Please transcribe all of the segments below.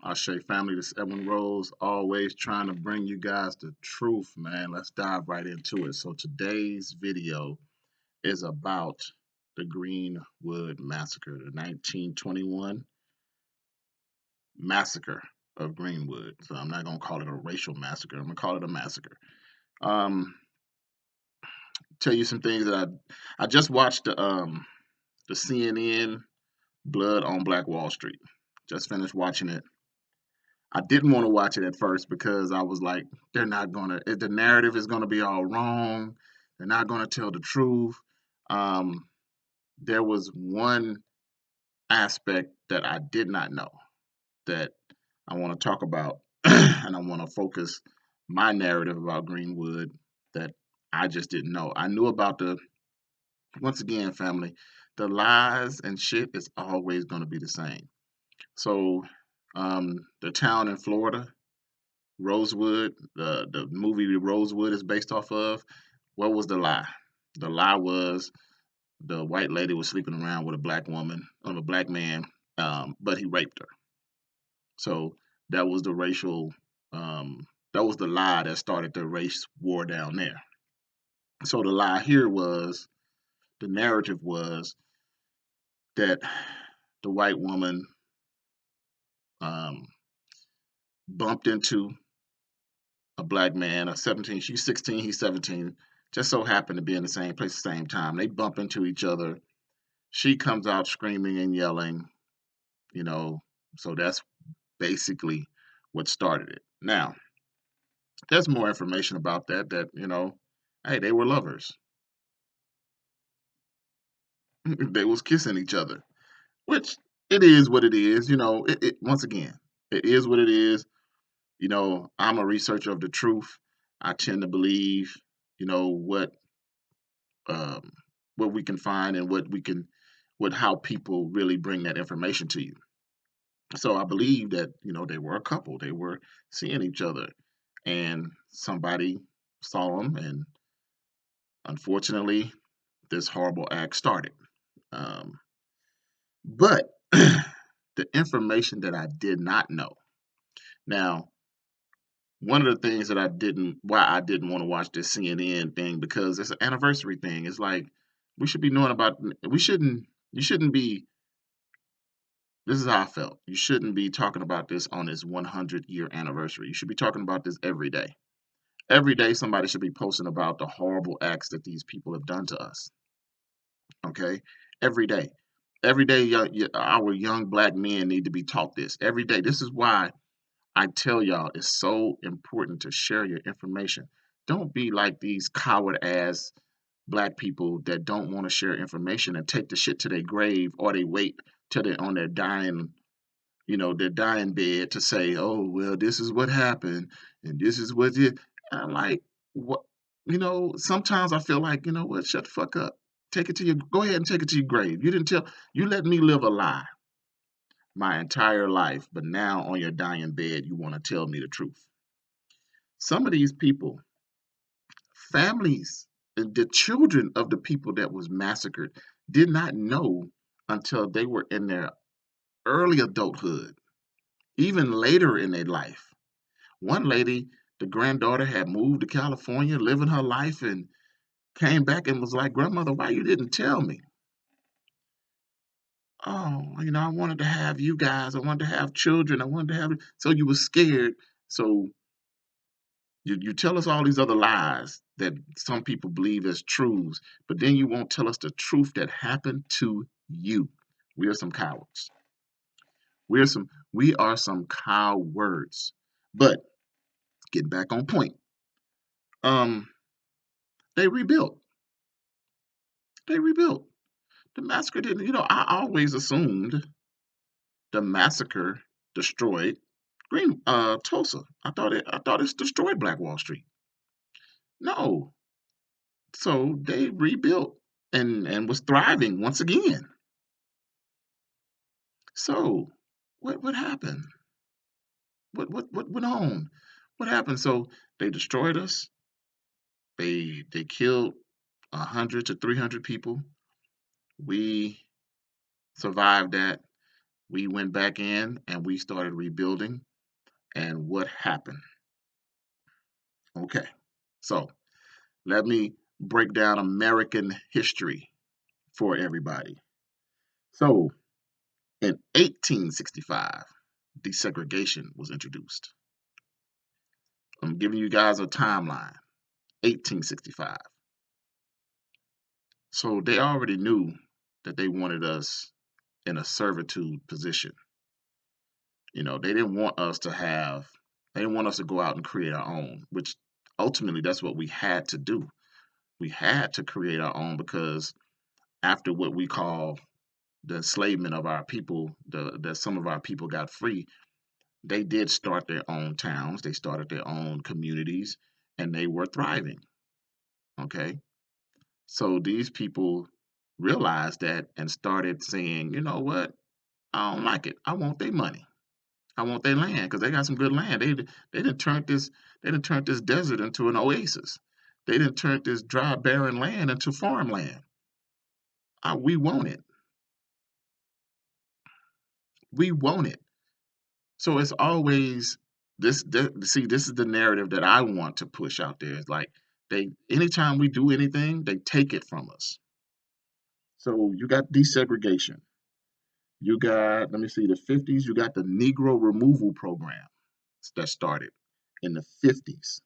Ashe family, this is Edwin Rose, always trying to bring you guys the truth, man. Let's dive right into it. So today's video is about the Greenwood Massacre, the 1921 massacre of Greenwood. So I'm not gonna call it a racial massacre. I'm gonna call it a massacre. Um, tell you some things that I just watched the CNN Blood on Black Wall Street. Just finished watching it. I didn't want to watch it at first because I was like, they're not gonna. The narrative is gonna be all wrong. They're not gonna tell the truth. Um, there was one aspect that I did not know that I want to talk about, and I want to focus my narrative about Greenwood that I just didn't know. I knew about the once again, family, the lies and shit is always going to be the same. So, the town in Florida, Rosewood, the movie Rosewood is based off of. What was the lie? The lie was the white lady was sleeping around with a black woman, or a black man, but he raped her. So that was the racial, that was the lie that started the race war down there. So the lie here was, the narrative was that the white woman um, bumped into a black man, a 17, she's 16, he's 17, just so happened to be in the same place at the same time. They bump into each other. She comes out screaming and yelling, you know, so that's basically what started it. Now, there's more information about that, hey, they were lovers. They was kissing each other, which it is what it is. Once again, it is what it is. I'm a researcher of the truth. I tend to believe, you know, um, what we can find and what how people really bring that information to you. So I believe that they were a couple. They were seeing each other, and somebody saw them, and unfortunately, this horrible act started. Um, but the information that I did not know. Now, one of the things that why I didn't want to watch this CNN thing, because it's an anniversary thing. It's like we should be knowing about. We shouldn't. You shouldn't be. This is how I felt. You shouldn't be talking about this on its 100-year anniversary. You should be talking about this every day. Every day, somebody should be posting about the horrible acts that these people have done to us. Okay, every day. Every day, our young black men need to be taught this. Every day. This is why I tell y'all it's so important to share your information. Don't be like these coward ass black people that don't want to share information and take the shit to their grave, or they wait till they're on their dying bed to say, "Oh, well, this is what happened and this is what it." I'm like, what? Sometimes I feel like, what? Shut the fuck up. Go ahead and take it to your grave. You let me live a lie my entire life, but now on your dying bed, you want to tell me the truth. Some of these people, families, the children of the people that was massacred, did not know until they were in their early adulthood, even later in their life. One lady, the granddaughter, had moved to California, living her life, and came back and was like, "Grandmother, why you didn't tell me?" "Oh, I wanted to have you guys. I wanted to have children. I wanted to have." So you were scared. So you tell us all these other lies that some people believe as truths, but then you won't tell us the truth that happened to you. We are some cowards. We are some cowards. But getting back on point, um, they rebuilt. They rebuilt. The massacre didn't. I always assumed the massacre destroyed Tulsa. I thought it's destroyed Black Wall Street. No. So they rebuilt and was thriving once again. So what happened? What went on? What happened? So they destroyed us. They killed 100 to 300 people. We survived that. We went back in and we started rebuilding. And what happened? Okay, so let me break down American history for everybody. So in 1865, desegregation was introduced. I'm giving you guys a timeline. 1865. So they already knew that they wanted us in a servitude position. They didn't want us to have, they didn't want us to go out and create our own, which ultimately that's what we had to do. We had to create our own because after what we call the enslavement of our people, that some of our people got free, they did start their own towns, they started their own communities, and they were thriving. Okay. So these people realized that and started saying, you know what? I don't like it. I want their money. I want their land because they got some good land. They didn't turn this desert into an oasis. They didn't turn this dry, barren land into farmland. We want it. We want it. So it's always see, this is the narrative that I want to push out there. It's like anytime we do anything, they take it from us. So you got desegregation. You got, let me see, the 50s, you got the Negro removal program that started in the 50s.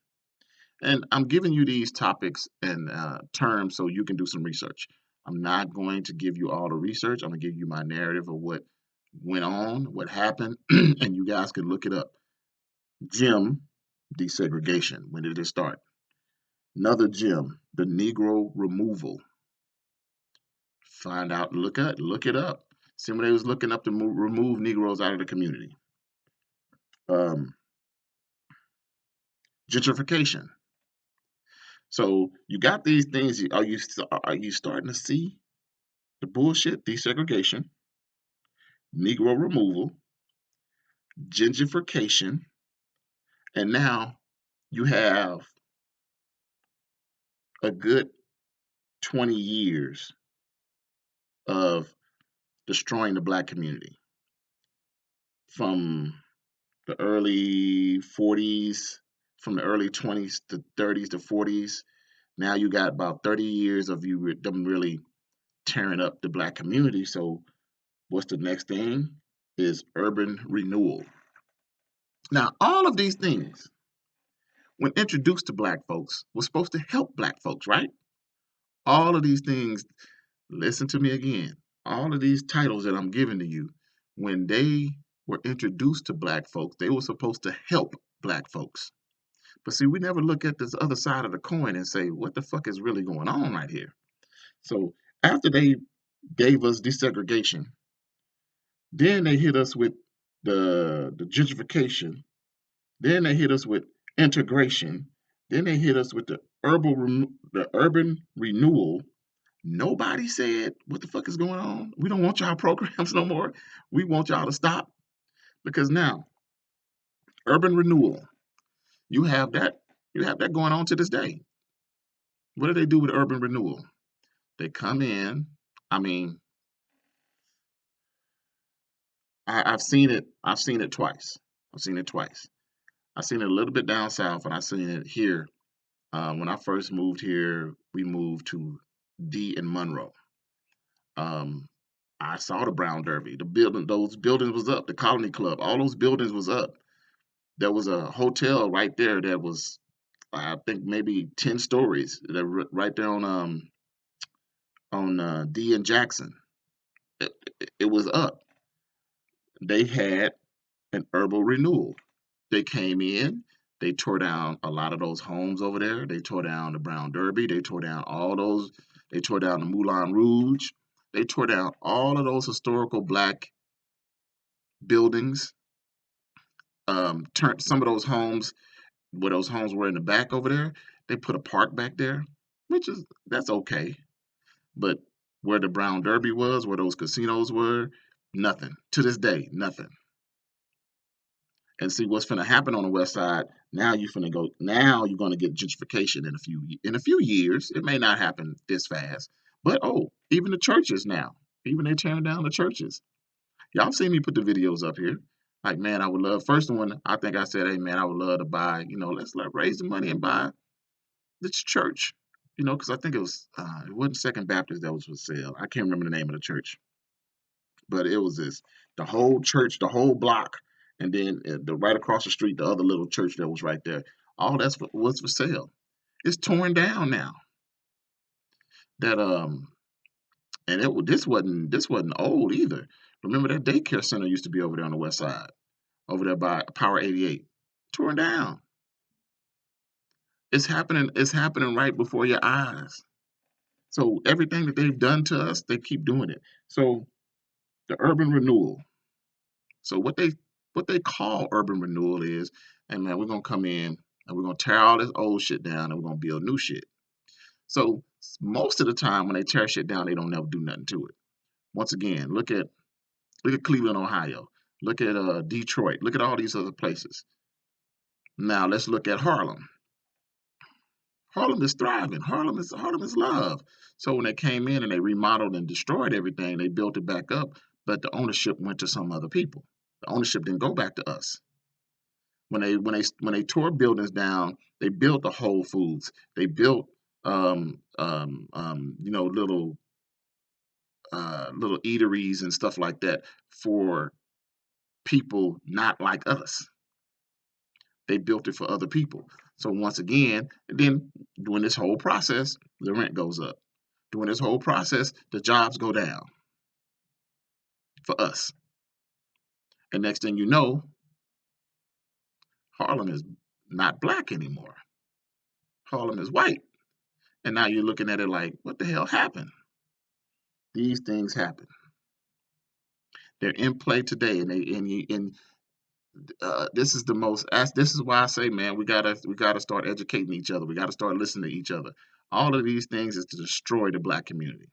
And I'm giving you these topics and terms so you can do some research. I'm not going to give you all the research. I'm going to give you my narrative of what went on, what happened, and you guys can look it up. Gym desegregation. When did it start? Another gym, the Negro removal. Find out, look it up. See when they was looking up to remove Negroes out of the community. Um, gentrification. So you got these things. Are you starting to see the bullshit? Desegregation, Negro removal, gentrification, and now you have a good 20 years of destroying the black community from the early 40s, from the early 20s to 30s to 40s. Now you got about 30 years of them really tearing up the black community. So what's the next thing? Is urban renewal. Now, all of these things, when introduced to black folks, was supposed to help black folks, right? All of these things, listen to me again. All of these titles that I'm giving to you, when they were introduced to black folks, they were supposed to help black folks. But see, we never look at this other side of the coin and say, what the fuck is really going on right here? So after they gave us desegregation, then they hit us with the gentrification. Then they hit us with integration. Then they hit us with the urban renewal. Nobody said, what the fuck is going on? We don't want y'all programs no more. We want y'all to stop. Because now, urban renewal, you have that, you have that going on to this day. What do they do with urban renewal? They come in. I mean, I've seen it. I've seen it twice. I've seen it twice. I've seen it a little bit down south, and I've seen it here. When I first moved here, we moved to D and Monroe. Um, I saw the Brown Derby. Those buildings was up. The Colony Club, all those buildings was up. There was a hotel right there that was, I think, maybe 10 stories. That right there on D and Jackson. It was up. They had an urban renewal. They came in, they tore down a lot of those homes over there. They tore down the Brown Derby. They tore down all those. They tore down the Moulin Rouge. They tore down all of those historical black buildings. Turned some of those homes where those homes were in the back over there. They put a park back there, which is that's okay. But where the Brown Derby was, where those casinos were, nothing. To this day, nothing. And see what's going to happen on the west side. Now you're going to go. Now you're going to get gentrification in a few years. It may not happen this fast, but even the churches now, even they're tearing down the churches. Y'all see me put the videos up here. Like, man, I would love. First one, I think I said, hey, man, I would love to buy. Let's raise the money and buy this church. Because I think it wasn't Second Baptist that was for sale. I can't remember the name of the church, but it was the whole church, the whole block, and then the right across the street, the other little church that was right there. All was for sale. It's torn down now. That and this wasn't old either. Remember that daycare center used to be over there on the west side, over there by Power 88, torn down. It's happening. It's happening right before your eyes. So everything that they've done to us, they keep doing it. So the urban renewal. So what they call urban renewal is, hey man, we're gonna come in and we're gonna tear all this old shit down and we're gonna build new shit. So most of the time when they tear shit down, they don't never do nothing to it. Once again, look at Cleveland, Ohio. Look at Detroit. Look at all these other places. Now let's look at Harlem. Harlem is thriving. Harlem is love. So when they came in and they remodeled and destroyed everything, they built it back up, but the ownership went to some other people. The ownership didn't go back to us. When they tore buildings down, they built the Whole Foods. They built little eateries and stuff like that for people not like us. They built it for other people. So once again, then during this whole process, the rent goes up. During this whole process, the jobs go down for us. And next thing you know, Harlem is not black anymore. Harlem is white. And now you're looking at it like, what the hell happened? These things happen. They're in play today, and this is the most. This is why I say, man, we gotta start educating each other. We gotta start listening to each other. All of these things is to destroy the black community.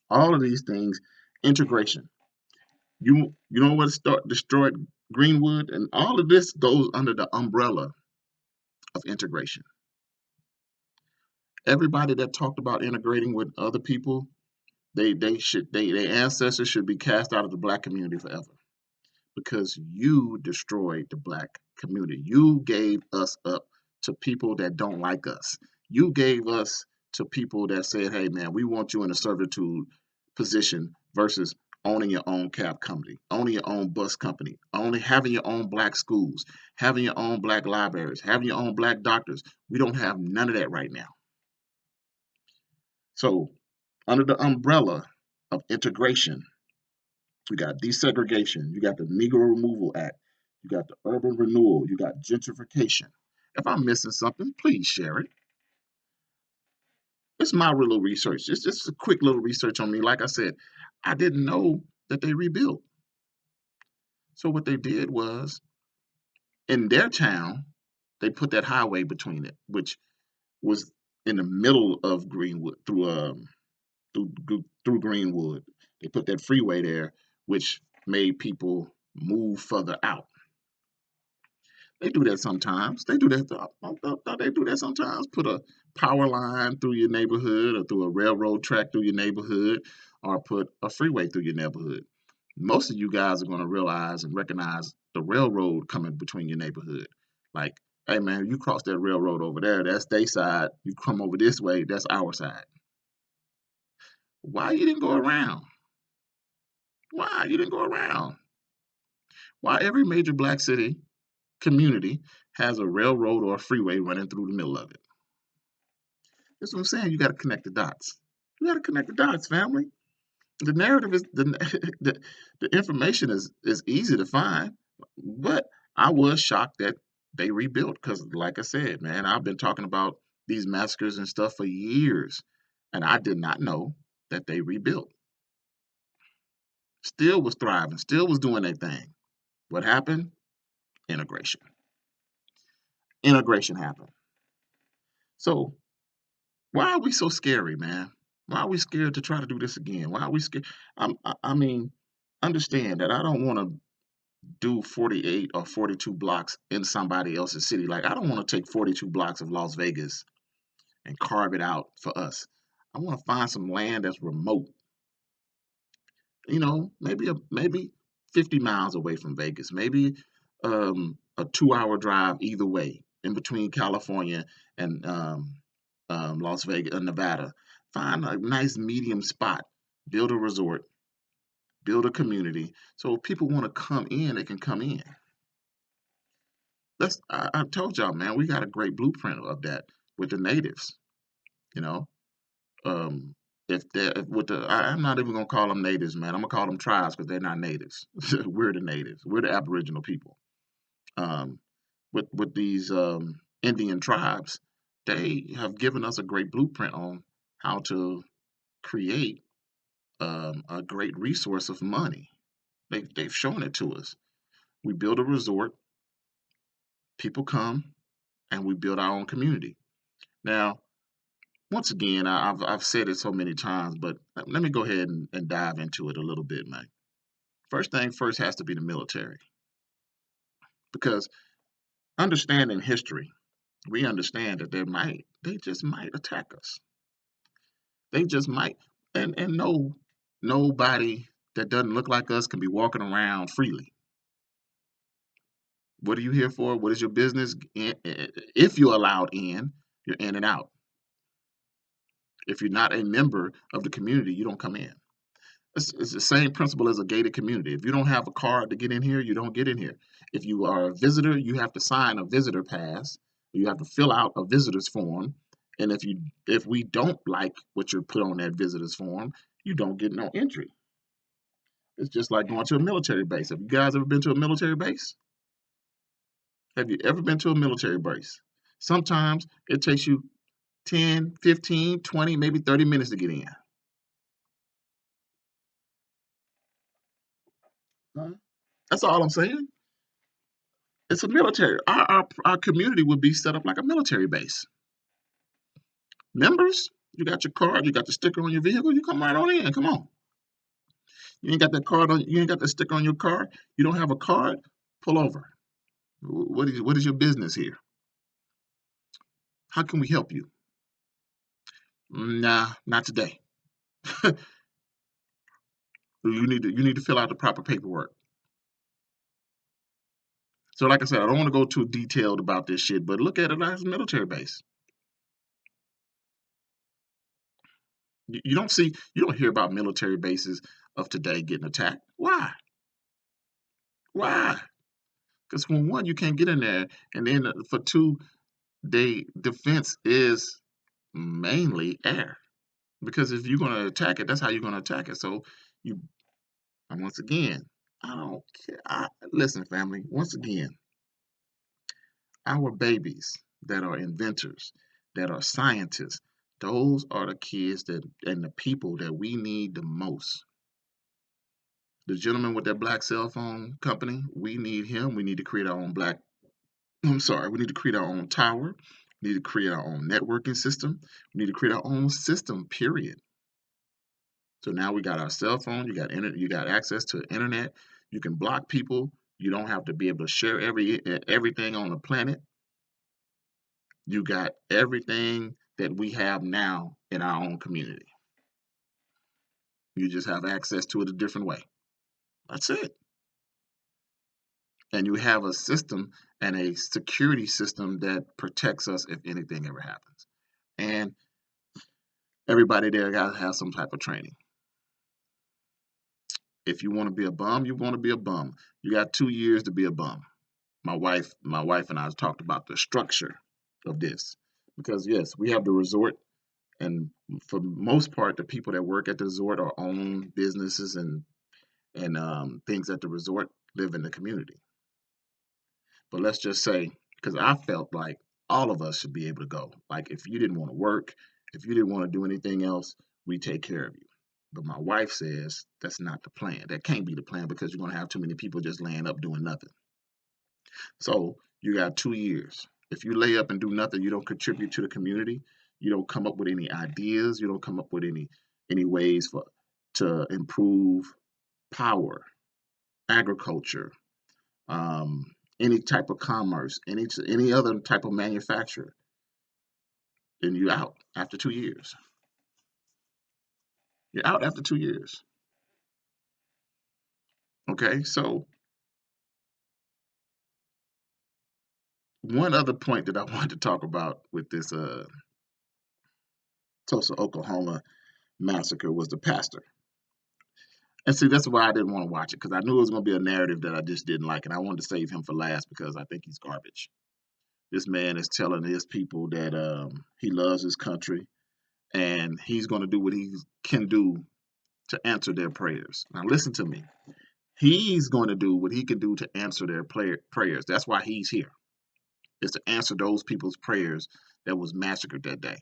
All of these things, integration. You know what start destroyed Greenwood, and all of this goes under the umbrella of integration. Everybody that talked about integrating with other people, their ancestors should be cast out of the black community forever because you destroyed the black community. You gave us up to people that don't like us. You gave us to people that said, hey man, we want you in a servitude position versus owning your own cab company, owning your own bus company, only having your own black schools, having your own black libraries, having your own black doctors. We don't have none of that right now. So under the umbrella of integration, you got desegregation, you got the Negro Removal Act, you got the urban renewal, you got gentrification. If I'm missing something, please share it. It's my little research. It's just a quick little research on me. Like I said, I didn't know that they rebuilt. So what they did was in their town, they put that highway between it, which was in the middle of Greenwood through Greenwood. They put that freeway there, which made people move further out. They do that sometimes. They do that. They do that sometimes. Put a power line through your neighborhood, or through a railroad track through your neighborhood, or put a freeway through your neighborhood. Most of you guys are going to realize and recognize the railroad coming between your neighborhood. Like, hey man, you cross that railroad over there, that's their side. You come over this way, that's our side. Why you didn't go around? Why you didn't go around? Why every major black city community has a railroad or a freeway running through the middle of it? That's what I'm saying. You got to connect the dots. You got to connect the dots, family. The narrative is the information is easy to find, but I was shocked that they rebuilt because, like I said, man, I've been talking about these massacres and stuff for years, and I did not know that they rebuilt. Still was thriving, still was doing their thing. What happened? Integration. Integration happened. So why are we so scary, man? Why are we scared to try to do this again? Why are we scared? I mean, understand that I don't want to do 48 or 42 blocks in somebody else's city. Like, I don't want to take 42 blocks of Las Vegas and carve it out for us. I want to find some land that's remote maybe 50 miles away from Vegas, maybe a 2 hour drive either way in between California and Las Vegas, Nevada. Find a nice medium spot, build a resort, build a community. So if people want to come in, they can come in. I told y'all, man, we got a great blueprint of that with the natives. You know, um, if they if with I'm not even gonna call them natives, man. I'm gonna call them tribes because they're not natives. We're the natives. We're the Aboriginal people. Um, with these Indian tribes, they have given us a great blueprint on how to create a great resource of money. They've shown it to us. We build a resort, people come, and we build our own community. Now, once again, I've said it so many times, but let me go ahead and dive into it a little bit, man. First thing first has to be the military, because understanding history, we understand that they just might attack us. They just might, and no, nobody that doesn't look like us can be walking around freely. What are you here for? What is your business? If you're allowed in, you're in and out. If you're not a member of the community, you don't come in. It's the same principle as a gated community. If you don't have a card to get in here, you don't get in here. If you are a visitor, you have to sign a visitor pass. You have to fill out a visitor's form. And if we don't like what you're put on that visitor's form, you don't get no entry. It's just like going to a military base. Have you guys ever been to a military base? Have you ever been to a military base? Sometimes it takes you 10, 15, 20, maybe 30 minutes to get in. Huh? That's all I'm saying. It's a military. Our community would be set up like a military base. Members, you got your card, you got the sticker on your vehicle, you come right on in. Come on. You ain't got that card on. You ain't got the sticker on your car. You don't have a card. Pull over. What is your business here? How can we help you? Nah, not today. You need to fill out the proper paperwork. So, like I said, I don't want to go too detailed about this shit, but look at it as a military base. You don't hear about military bases of today getting attacked. Why? Why? Because for one, you can't get in there, and then for two, they defense is mainly air. Because if you're going to attack it, that's how you're going to attack it. So you, and once again, I don't care. Listen, family. Once again, our babies that are inventors, that are scientists, those are the kids that and the people that we need the most. The gentleman with that black cell phone company, we need him. We need to create our own black. I'm sorry. We need to create our own tower. We need to create our own networking system. We need to create our own system. Period. So now we got our cell phone. You got internet. You got access to the internet. You can block people. You don't have to be able to share everything on the planet. You got everything that we have now in our own community. You just have access to it a different way. That's it. And you have a system and a security system that protects us if anything ever happens. And everybody there got to have some type of training. If you want to be a bum, you want to be a bum. You got 2 years to be a bum. My wife and I talked about the structure of this because yes, we have the resort, and for the most part, the people that work at the resort or own businesses and things at the resort live in the community. But let's just say, because I felt like all of us should be able to go. Like if you didn't want to work, if you didn't want to do anything else, we take care of you. But my wife says that's not the plan. That can't be the plan because you're going to have too many people just laying up doing nothing. So you got 2 years. If you lay up and do nothing, you don't contribute to the community. You don't come up with any ideas. You don't come up with any ways for to improve power, agriculture, any type of commerce, any other type of manufacturer. Then you out after 2 years. You're out after 2 years. Okay, so one other point that I wanted to talk about with this Tulsa, Oklahoma massacre was the pastor. And see, that's why I didn't want to watch it, because I knew it was going to be a narrative that I just didn't like, and I wanted to save him for last because I think he's garbage. This man is telling his people that he loves his country and he's going to do what he can do to answer their prayers. Now, listen to me. He's going to do what he can do to answer their prayers. That's why he's here, is to answer those people's prayers that was massacred that day.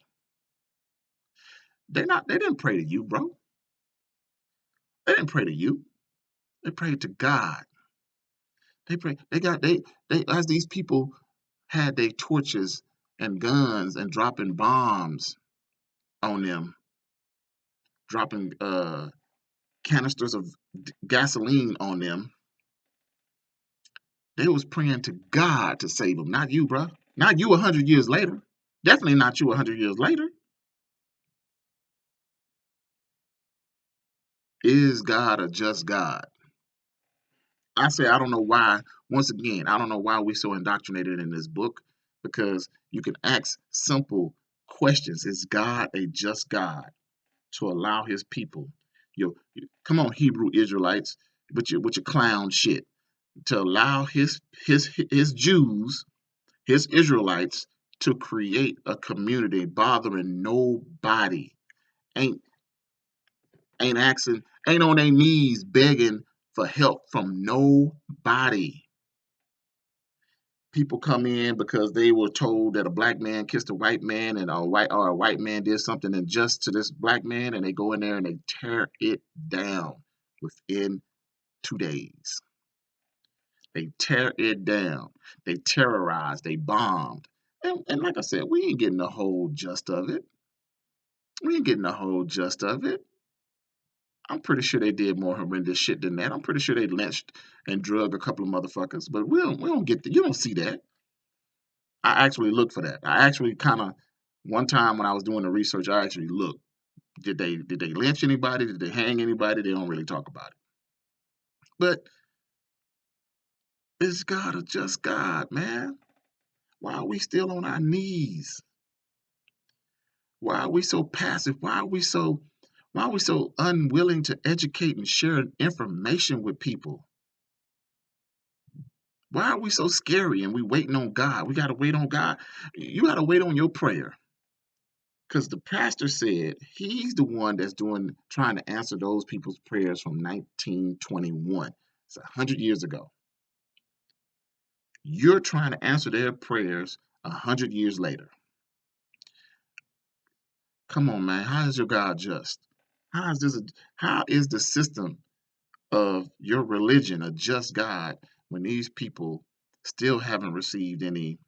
They didn't pray to you, bro. They didn't pray to you. They prayed to God. They as these people had their torches and guns and dropping bombs on them, dropping canisters of gasoline on them. They was praying to God to save them, not you, bro. Not you 100 years later. Definitely not you 100 years later. Is God a just God? I say I don't know why. Once again, I don't know why we're so indoctrinated in this book, because you can ask simple questions. Is God a just God to allow His people? Come on, Hebrew Israelites, with your clown shit, to allow his Jews, his Israelites, to create a community bothering nobody, ain't ain't on their knees begging for help from nobody. People come in because they were told that a black man kissed a white man, and a white man did something unjust to this black man, and they go in there and they tear it down within 2 days. They tear it down. They terrorized. They bombed. And like I said, we ain't getting the whole gist of it. We ain't getting the whole gist of it. I'm pretty sure they did more horrendous shit than that. I'm pretty sure they lynched and drugged a couple of motherfuckers, but we don't get you don't see that. I actually looked for that. I actually kind of one time when I was doing the research, I actually looked. Did they lynch anybody? Did they hang anybody? They don't really talk about it. But is God a just God, man? Why are we still on our knees? Why are we so passive? Why are we so unwilling to educate and share information with people? Why are we so scary and we waiting on God? We gotta wait on God. You gotta wait on your prayer. Because the pastor said he's the one that's trying to answer those people's prayers from 1921. It's 100 years ago. You're trying to answer their prayers 100 years later. Come on, man. How is your God just? How is this? How is the system of your religion a just God when these people still haven't received any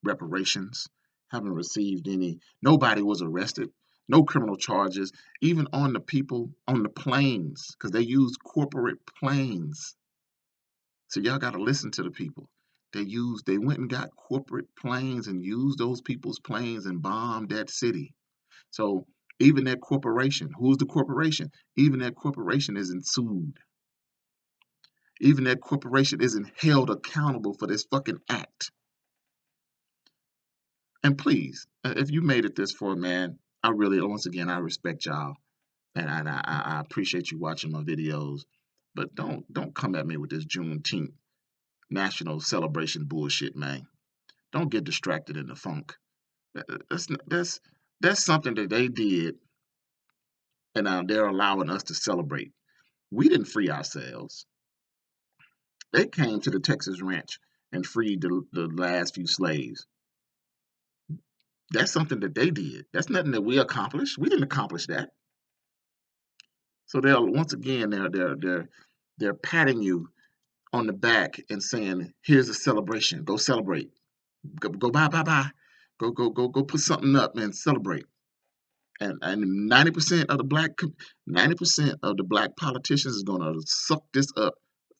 reparations, haven't received any, nobody was arrested, no criminal charges, even on the people on the planes, because they use corporate planes. So y'all got to listen to the people. They went and got corporate planes and used those people's planes and bombed that city. So even that corporation, who's the corporation? Even that corporation isn't sued. Even that corporation isn't held accountable for this fucking act. And please, if you made it this far, man, I really, once again, I respect y'all, and I appreciate you watching my videos. But don't come at me with this Juneteenth national celebration bullshit, man. Don't get distracted in the funk. That's something that they did, and they're allowing us to celebrate. We didn't free ourselves. They came to the Texas ranch and freed the last few slaves. That's something that they did. That's nothing that we accomplished. We didn't accomplish that. So they'll once again they're patting you on the back and saying, "Here's a celebration. Go celebrate. Go bye. Go put something up and celebrate." And 90% of the 90% of the black politicians is gonna suck this up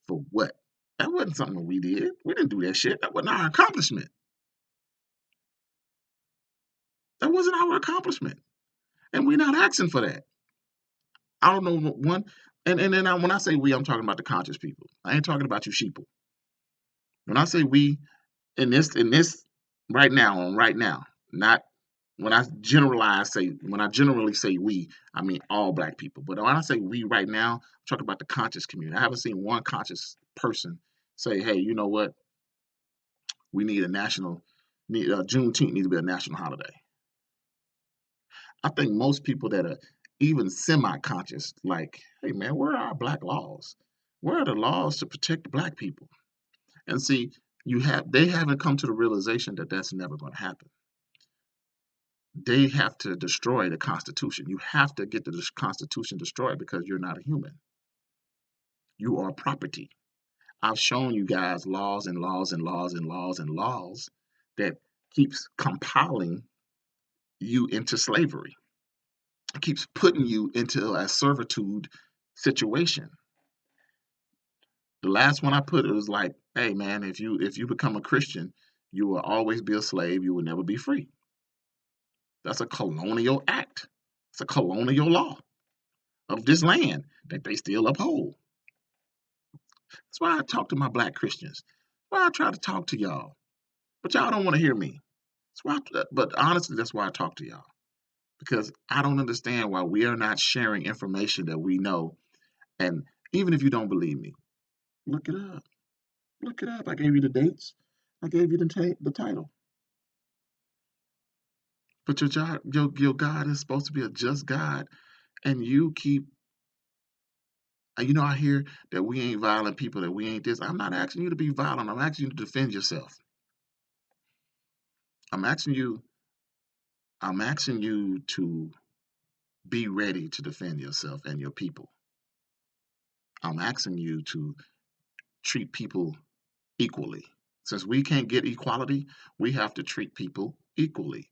for what? That wasn't something we did. We didn't do that shit. That wasn't our accomplishment. That wasn't our accomplishment. And we're not asking for that. I don't know one. And then when I say we, I'm talking about the conscious people. I ain't talking about you sheeple. When I say we, in this right now, not when I generally say we, I mean all black people. But when I say we right now, I'm talking about the conscious community. I haven't seen one conscious person say, hey, you know what? We need a national, Juneteenth needs to be a national holiday. I think most people that are even semi-conscious, like, hey man, where are our black laws? Where are the laws to protect black people? And see, they haven't come to the realization that that's never going to happen. They have to destroy the Constitution. You have to get the Constitution destroyed because you're not a human. You are property. I've shown you guys laws and laws and laws and laws and laws that keeps compiling you into slavery. It keeps putting you into a servitude situation. The last one I put, it was like, hey man, if you become a Christian, you will always be a slave. You will never be free. That's a colonial act. It's a colonial law of this land that they still uphold. That's why I talk to my black Christians. That's why I try to talk to y'all. But y'all don't want to hear me. But honestly, that's why I talk to y'all. Because I don't understand why we are not sharing information that we know. And even if you don't believe me, look it up. Look it up. I gave you the dates. I gave you the title. But your God is supposed to be a just God, and you keep. I hear that we ain't violent people, that we ain't this. I'm not asking you to be violent. I'm asking you to defend yourself. I'm asking you. I'm asking you to be ready to defend yourself and your people. I'm asking you to treat people equally. Since we can't get equality, we have to treat people equally.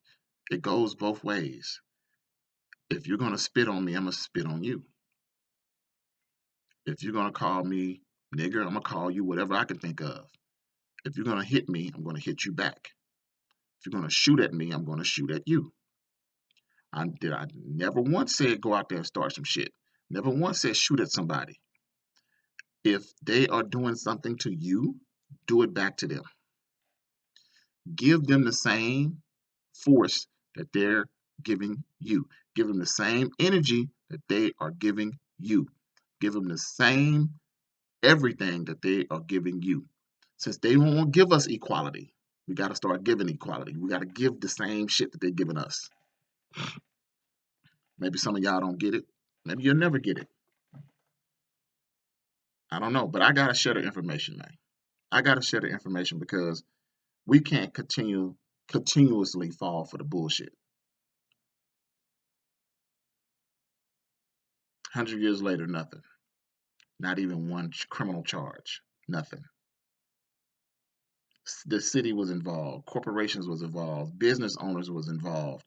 It goes both ways. If you're going to spit on me, I'm going to spit on you. If you're going to call me nigger, I'm going to call you whatever I can think of. If you're going to hit me, I'm going to hit you back. If you're going to shoot at me, I'm going to shoot at you. I never once said go out there and start some shit. Never once said shoot at somebody. If they are doing something to you, do it back to them. Give them the same force that they're giving you. Give them the same energy that they are giving you. Give them the same everything that they are giving you. Since they won't give us equality, we got to start giving equality. We got to give the same shit that they're giving us. Maybe some of y'all don't get it. Maybe you'll never get it. I don't know, but I got to share the information, man. I got to share the information because we can't continuously fall for the bullshit. 100 years later, nothing. Not even one criminal charge. Nothing. The city was involved. Corporations was involved. Business owners was involved.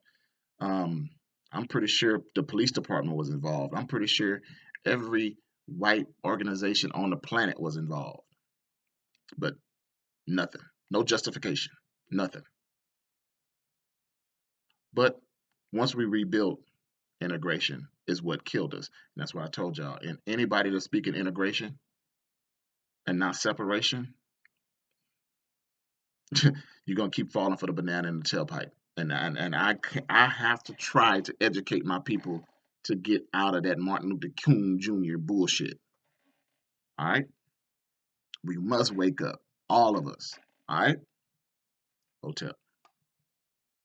Um, I'm pretty sure the police department was involved. I'm pretty sure every white organization on the planet was involved. But nothing. No justification. Nothing. But once we rebuilt, integration is what killed us. And that's why I told y'all. And anybody that's speaking integration and not separation, you're gonna keep falling for the banana in the tailpipe. And I have to try to educate my people to get out of that Martin Luther King Jr. bullshit. All right, we must wake up, all of us. All right, hotel.